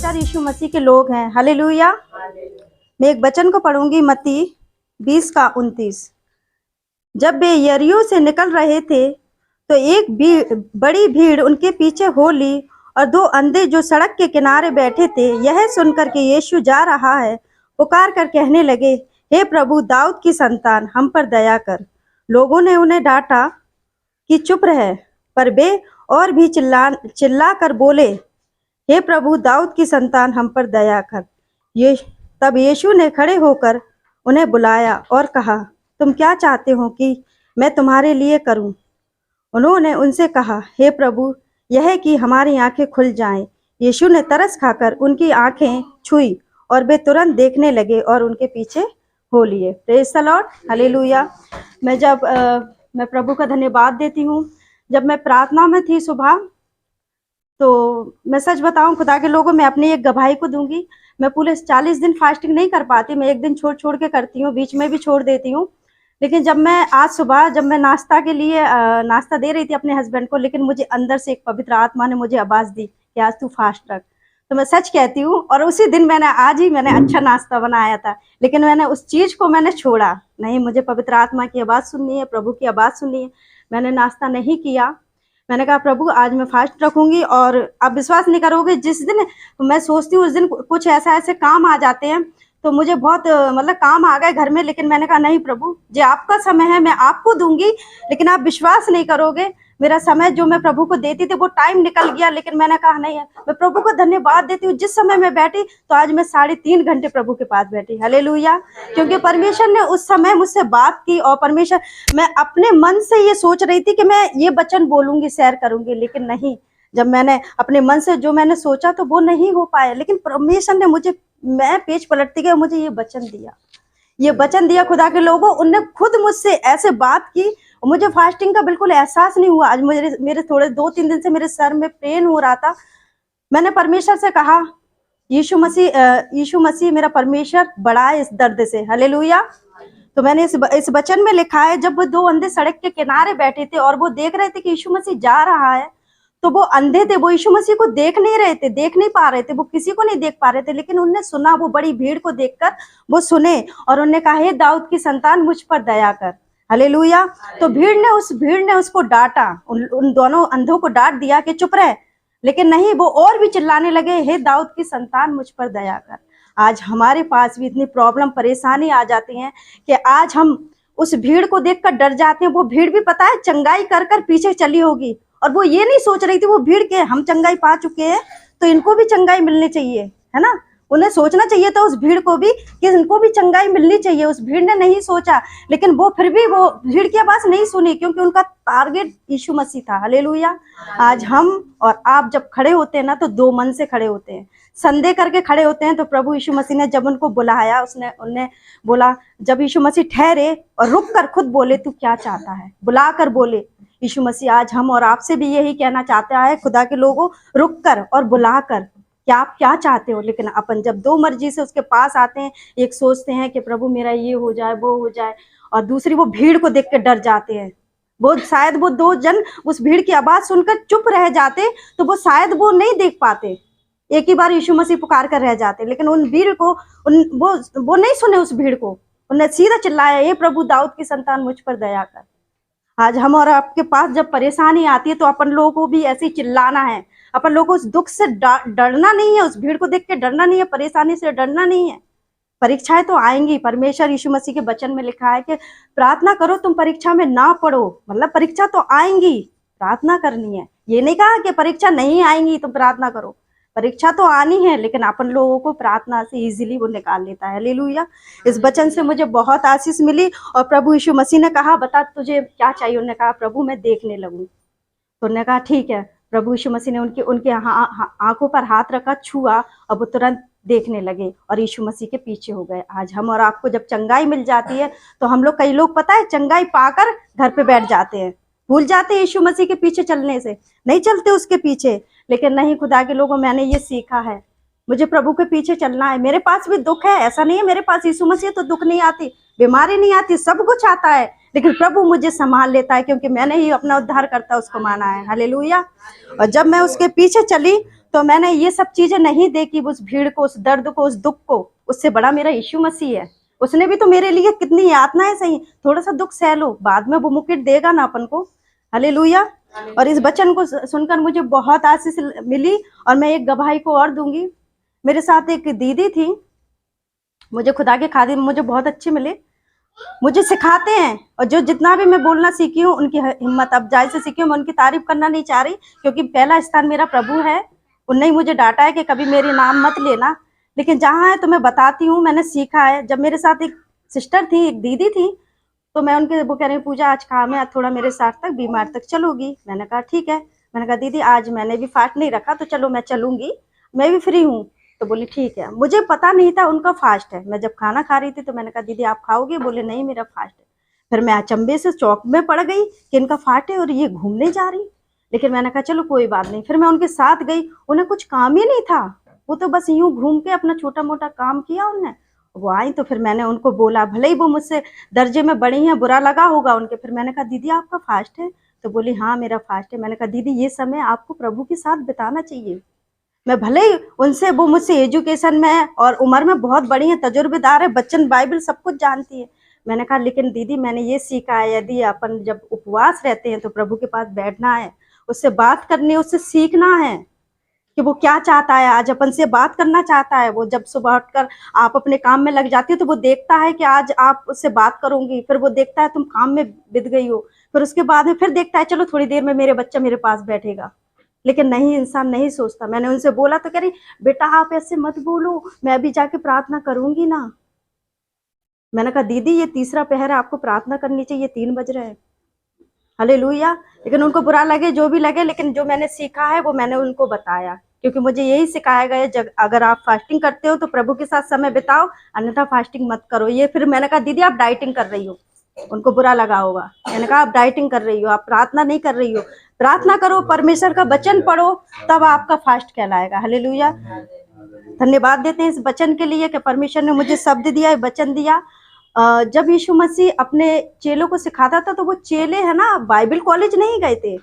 परमेश्वर यीशु मसीह के लोग हैं। हालेलुया। मैं एक वचन को पढ़ूंगी, मत्ती 20:29। जब वे यरीहो से निकल रहे थे तो एक बड़ी भीड़ उनके पीछे हो ली और दो अंधे जो सड़क के किनारे बैठे थे यह सुनकर कि यीशु जा रहा है, पुकार कर कहने लगे, हे प्रभु, दाऊद की संतान, हम पर दया कर। लोगों ने उन्हें डांटा कि चुप रहे, पर वे और भी चिल्ला कर बोले, हे प्रभु, दाऊद की संतान, हम पर दया कर। तब यीशु ने खड़े होकर उन्हें बुलाया और कहा, तुम क्या चाहते हो कि मैं तुम्हारे लिए करूं? उन्होंने उनसे कहा, हे प्रभु, यह कि हमारी आंखें खुल जाएं। यीशु ने तरस खाकर उनकी आंखें छुई और वे तुरंत देखने लगे और उनके पीछे हो लिए। Praise the Lord. हालेलुया। मैं प्रभु का धन्यवाद देती हूँ। जब मैं प्रार्थना में थी सुबह, तो मैं सच बताऊं, खुदा के लोगों, मैं अपनी एक गवाही को दूंगी। मैं पूरे 40 दिन फास्टिंग नहीं कर पाती, मैं एक दिन छोड़ के करती हूँ, बीच में भी छोड़ देती हूँ। लेकिन जब मैं आज सुबह नाश्ता के लिए नाश्ता दे रही थी अपने हस्बैंड को, लेकिन मुझे अंदर से एक पवित्र आत्मा ने मुझे आवाज़ दी कि आज तू फास्ट रख। तो मैं सच कहती हूँ, और उसी दिन आज ही मैंने अच्छा नाश्ता बनाया था, लेकिन मैंने उस चीज़ को छोड़ा नहीं। मुझे पवित्र आत्मा की आवाज़ सुननी है, प्रभु की आवाज़ सुननी है। मैंने नाश्ता नहीं किया। मैंने कहा, प्रभु, आज मैं फास्ट रखूंगी। और आप विश्वास नहीं करोगे, जिस दिन मैं सोचती हूँ उस दिन कुछ ऐसे काम आ जाते हैं, तो मुझे बहुत काम आ गए घर में। लेकिन मैंने कहा, नहीं प्रभु, जो आपका समय है मैं आपको दूंगी। लेकिन आप विश्वास नहीं करोगे, मेरा समय जो मैं प्रभु को देती थी वो टाइम निकल गया। लेकिन मैंने कहा, नहीं है, मैं प्रभु को धन्यवाद देती हूँ। जिस समय मैं बैठी, तो आज मैं 3.5 घंटे प्रभु के पास बैठी। हालेलुया। क्योंकि परमेश्वर ने उस समय मुझसे बात की, और परमेश्वर, मैं अपने मन से ये सोच रही थी कि मैं ये वचन बोलूंगी, शेयर करूंगी, लेकिन नहीं, जब मैंने अपने मन से जो मैंने सोचा तो वो नहीं हो पाया। लेकिन परमेश्वर ने मैं पेज पलटती गई, मुझे ये वचन दिया खुदा के लोगों। उनने खुद मुझसे ऐसे बात की, और मुझे फास्टिंग का बिल्कुल एहसास नहीं हुआ। आज मेरे थोड़े 2-3 दिन से मेरे सर में पेन हो रहा था। मैंने परमेश्वर से कहा, यीशु मसीह मेरा परमेश्वर बड़ा है इस दर्द से। हालेलुया। तो मैंने इस वचन में लिखा है, जब वो दो अंधे सड़क के किनारे बैठे थे और वो देख रहे थे कि यीशु मसीह जा रहा है, तो वो अंधे थे, वो यीशु मसीह को देख नहीं पा रहे थे, वो किसी को नहीं देख पा रहे थे। लेकिन उनने सुना, वो बड़ी भीड़ को देखकर वो सुने, और उन्होंने कहा, हे दाऊद की संतान, मुझ पर दया कर। हालेलुया। तो भीड़ ने उसको डांटा, उन दोनों अंधों को डांट दिया कि चुप रहे। लेकिन नहीं, वो और भी चिल्लाने लगे, हे दाऊद की संतान, मुझ पर दया कर। आज हमारे पास भी इतनी प्रॉब्लम, परेशानी आ जाती है कि आज हम उस भीड़ को देखकर डर जाते हैं। वो भीड़ भी पता है चंगाई कर पीछे चली होगी, और वो ये नहीं सोच रही थी, वो भीड़ के हम चंगाई पा चुके हैं तो इनको भी चंगाई मिलनी चाहिए, है ना। उन्हें सोचना चाहिए था उस भीड़ को भी कि इनको भी चंगाई मिलनी चाहिए। उस भीड़ ने नहीं सोचा, लेकिन वो फिर भी वो भीड़ की आवाज नहीं सुनी, क्योंकि उनका टारगेट यीशु मसीह था। हालेलुया। आज हम और आप जब खड़े होते हैं ना, तो दो मन से खड़े होते हैं, संदेह करके खड़े होते हैं। तो प्रभु यीशु मसीह ने जब उनको बुलाया, उन्हें बोला, जब यीशु मसीह ठहरे और रुक कर खुद बोले, तू क्या चाहता है, बुला कर बोले। यीशु मसीह आज हम और आपसे भी यही कहना चाहता है, खुदा के लोगों, रुक कर और बुला कर, क्या आप क्या चाहते हो। लेकिन अपन जब दो मर्जी से उसके पास आते हैं, एक सोचते हैं कि प्रभु मेरा ये हो जाए, वो हो जाए, और दूसरी वो भीड़ को देख के डर जाते हैं। वो शायद वो दो जन उस भीड़ की आवाज सुनकर चुप रह जाते, तो वो शायद वो नहीं देख पाते, एक ही बार यीशु मसीह पुकार कर रह जाते। लेकिन उन भीड़ को वो नहीं सुने, उस भीड़ को उन्हें सीधा चिल्लाया, हे प्रभु, दाऊद की संतान, मुझ पर दया कर। आज हम और आपके पास जब परेशानी आती है, तो अपन लोगों को भी ऐसे ही चिल्लाना है। अपन लोगों को उस दुख से डरना नहीं है, उस भीड़ को देख के डरना नहीं है, परेशानी से डरना नहीं है। परीक्षाएं तो आएंगी। परमेश्वर यीशु मसीह के वचन में लिखा है कि प्रार्थना करो, तुम परीक्षा में ना पड़ो। मतलब परीक्षा तो आएंगी, प्रार्थना करनी है। ये नहीं कहा कि परीक्षा नहीं आएंगी तो प्रार्थना करो, परीक्षा तो आनी है, लेकिन अपन लोगों को प्रार्थना से इजीली वो निकाल लेता है। हालेलुया। इस वचन से मुझे बहुत आशीष मिली। और प्रभु यीशु मसीह ने कहा, बता तुझे क्या चाहिए। उन्होंने कहा, प्रभु मैं देखने लगूं। तो उन्होंने कहा, ठीक है। प्रभु यीशु मसीह ने उनके आंखों पर हाथ रखा, छुआ, और वो तुरंत देखने लगे और यीशु मसीह के पीछे हो गए। आज हम और आपको जब चंगाई मिल जाती है, तो कई लोग पता है चंगाई पाकर घर पे बैठ जाते हैं, भूल जाते हैं यीशु मसीह के पीछे चलने से, नहीं चलते उसके पीछे। लेकिन नहीं, खुदा के लोगों, मैंने ये सीखा है, मुझे प्रभु के पीछे चलना है। मेरे पास भी दुख है, ऐसा नहीं है मेरे पास यीशु मसीह तो दुख नहीं आती, बीमारी नहीं आती, सब कुछ आता है, लेकिन प्रभु मुझे संभाल लेता है, क्योंकि मैंने ही अपना उद्धार करता उसको माना है। हालेलुया। और जब मैं उसके पीछे चली, तो मैंने ये सब चीजें नहीं देखी, उस भीड़ को, उस दर्द को, उस दुख को। उससे बड़ा मेरा यीशु मसीह है। उसने भी तो मेरे लिए कितनी यातनाएं सही। थोड़ा सा दुख सह लो, बाद में वो मुकुट देगा ना अपन को। हालेलुया। और इस वचन को सुनकर मुझे बहुत आशीष मिली। और मैं एक गवाही को और दूंगी। मेरे साथ एक दीदी थी, मुझे खुदा के खादिम मुझे बहुत अच्छे मिले, मुझे सिखाते हैं। और जो जितना भी मैं बोलना सीखी हूँ, उनकी हिम्मत अफजाई से सीखी हूँ। मैं उनकी तारीफ करना नहीं चाह रही, क्योंकि पहला स्थान मेरा प्रभु है। उनने ही मुझे डांटा है कि कभी मेरी नाम मत लेना, लेकिन जहाँ है तो मैं बताती हूँ, मैंने सीखा है। जब मेरे साथ एक सिस्टर थी, एक दीदी थी, तो मैं उनके, वो कह रही पूजा आज काम है, थोड़ा मेरे साथ तक बीमार तक चलोगी। मैंने कहा ठीक है। मैंने कहा दीदी आज मैंने भी फास्ट नहीं रखा, तो चलो मैं चलूंगी, मैं भी फ्री हूँ। तो बोली ठीक है। मुझे पता नहीं था उनका फास्ट है। मैं जब खाना खा रही थी तो मैंने कहा दीदी आप खाओगे? बोले नहीं मेरा फास्ट है। फिर मैं अचंभे से चौक में पड़ गई कि इनका फास्ट है और ये घूमने जा रही। लेकिन मैंने कहा चलो कोई बात नहीं। फिर मैं उनके साथ गई। उन्हें कुछ काम ही नहीं था, वो तो बस यूं घूम के अपना छोटा मोटा काम किया उन्होंने। वो आई तो फिर मैंने उनको बोला, भले ही वो मुझसे दर्जे में बड़ी हैं, बुरा लगा होगा उनके। फिर मैंने कहा दीदी आपका फास्ट है? तो बोली हाँ मेरा फास्ट है। मैंने कहा दीदी ये समय आपको प्रभु के साथ बिताना चाहिए। मैं भले ही उनसे, वो मुझसे एजुकेशन में और उम्र में बहुत बड़ी है, तजुर्बेदार है, बच्चन बाइबल सब कुछ जानती है। मैंने कहा लेकिन दीदी मैंने ये सीखा है, यदि अपन जब उपवास रहते हैं तो प्रभु के पास बैठना है, उससे बात करनी है, उससे सीखना है कि वो क्या चाहता है। आज अपन से बात करना चाहता है। वो जब सुबह उठकर आप अपने काम में लग जाती हो तो वो देखता है कि आज आप उससे बात करूंगी, फिर वो देखता है तुम काम में बित गई हो, फिर उसके बाद में फिर देखता है चलो थोड़ी देर में मेरे बच्चा मेरे पास बैठेगा। लेकिन नहीं, इंसान नहीं सोचता। मैंने उनसे बोला तो कह रही बेटा आप ऐसे मत बोलो, मैं अभी जाके प्रार्थना करूंगी ना। मैंने कहा दीदी ये तीसरा पहर है, आपको प्रार्थना करनी चाहिए, 3 बज रहे हैं। हालेलुया। लेकिन उनको बुरा लगे जो भी लगे, लेकिन जो मैंने सीखा है वो मैंने उनको बताया, क्योंकि मुझे यही सिखाया गया है अगर आप फास्टिंग करते हो तो प्रभु के साथ समय बिताओ, अन्यथा फास्टिंग मत करो। ये फिर मैंने कहा दीदी आप डाइटिंग कर रही हो, उनको बुरा लगा होगा। मैंने कहा आप डाइटिंग कर रही हो, आप प्रार्थना नहीं कर रही हो। प्रार्थना करो, परमेश्वर का वचन पढ़ो, तब आपका फास्ट कहलाएगा। हालेलुया। धन्यवाद देते हैं इस वचन के लिए कि परमेश्वर ने मुझे शब्द दिया, वचन दिया। जब यीशु मसीह अपने चेलों को सिखाता था तो वो चेले है ना बाइबल कॉलेज नहीं गए थे,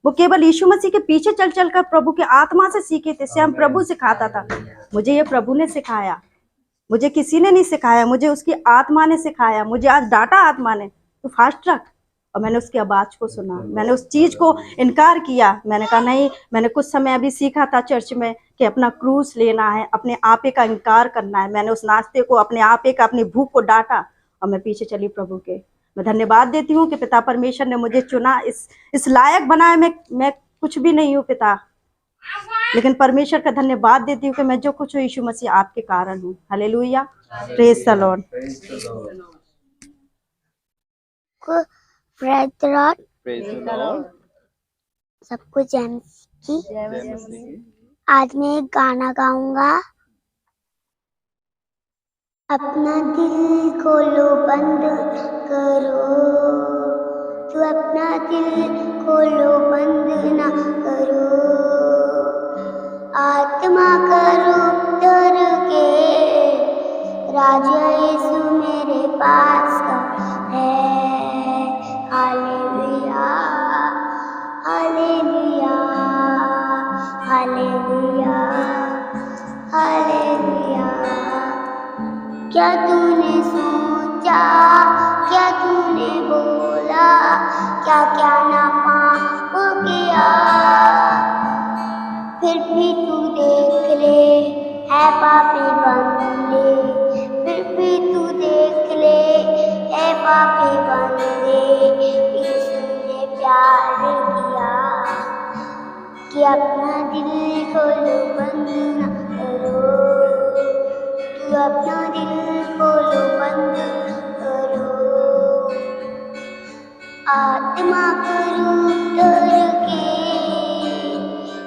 वो केवल यीशु मसीह के पीछे चल चल कर प्रभु के आत्मा से सीखे थे। स्वयं प्रभु सिखाता था। मुझे ये प्रभु ने सिखाया, मुझे किसी ने नहीं सिखाया, मुझे उसकी आत्मा ने सिखाया। मुझे आज डांटा आत्मा ने, तू फास्ट रख, और मैंने उसकी आवाज को सुना, मैंने उस चीज को इनकार किया। मैंने कहा नहीं, मैंने कुछ समय अभी सीखा था चर्च में कि अपना क्रूस लेना है, अपने आपे का इनकार करना है। मैंने उस नाश्ते को, अपने आपे का, अपनी भूख को डांटा और मैं पीछे चली प्रभु के। मैं धन्यवाद देती हूँ कि पिता परमेश्वर ने मुझे चुना, इस लायक बनाया। मैं कुछ भी नहीं हूँ पिता, लेकिन परमेश्वर का धन्यवाद देती हूँ कि मैं जो कुछ हूँ यीशु मसीह आपके कारण हूँ। Hallelujah. Praise the Lord. Praise the Lord. सबको जय मसीह। आज मैं एक गाना गाऊंगा। अपना दिल खोलो बंद करो, तू अपना दिल खोलो बंद ना करो, आत्मा करो डर के, राजा यीशु मेरे पास है। Hallelujah hallelujah hallelujah hallelujah. क्या तूने सोचा, क्या तूने बोला, क्या क्या ना पाप किया, फिर भी तू देख ले है पापी बंदे, फिर भी तू देख ले है पापी बंदे। यीशु ने प्यार किया कि अपना दिल खोलो बंद न करो, तू अपना दिल खोलो बंद करो, आत्मा करो डर के,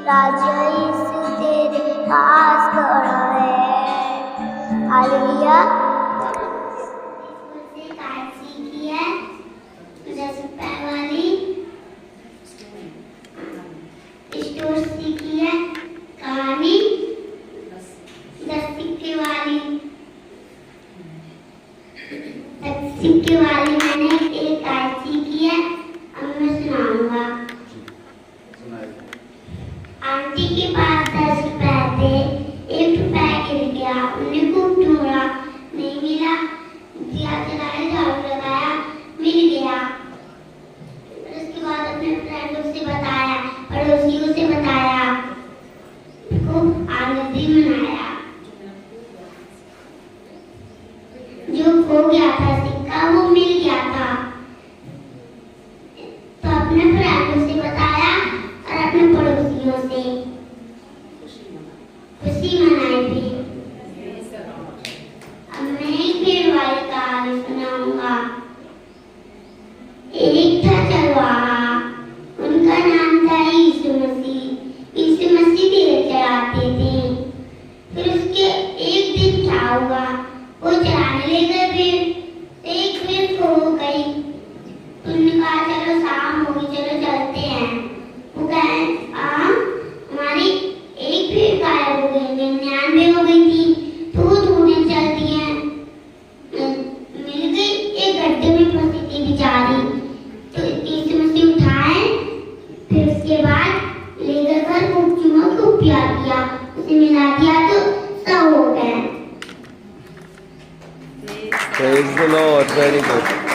राजा यीशु तेरे पास खड़ा है। हालेलुया। सीखी है 10 रुपए वाली स्टोर सीखी है, कहानी 10 सिक्के वाली। 10 सिक्के वाली मैंने एक आज सीखी है, अब मैं सुनाऊंगा। आंटी के पास 10 किया, उन्हें खूब ढूंढा, नहीं मिला। दिया जलाया, झाड़ू लगाया, मिल गया। फिर उसके बाद अपने फ्रेंडों से बताया, पड़ोसियों से बताया, खूब आनंद भी मनाया। जो खो गया था सिक्का वो मिल गया था, तो अपने फ्रेंडों से बताया और अपने पड़ोसियों से खुशी मनाई थी। अब मैं एक पेड़ वाली कहानी सुनाऊंगा। एक था चरवाहा, उनका नाम था यीशु मसीह। यीशु मसीह भेड़ चराते थे। फिर उसके एक दिन क्या हुआ, वो चराने ले गए भेड़, एक भेड़ खो गई। उन्होंने कहा चलो शाम होगी, चलो चलते हैं। वो कहे हमारी एक भेड़ गायब हो गई, 99 हो गई थी, तो वो ढूंढने चल दिए। मिल गई, एक गड्ढे में फंसी थी बेचारी, तो यीशु मसीह उठाए, फिर उसके बाद लेकर घर खूब चूमा, खूब प्यार किया, उसे मिला दिया तो सब हो गए। Praise the Lord. Very good.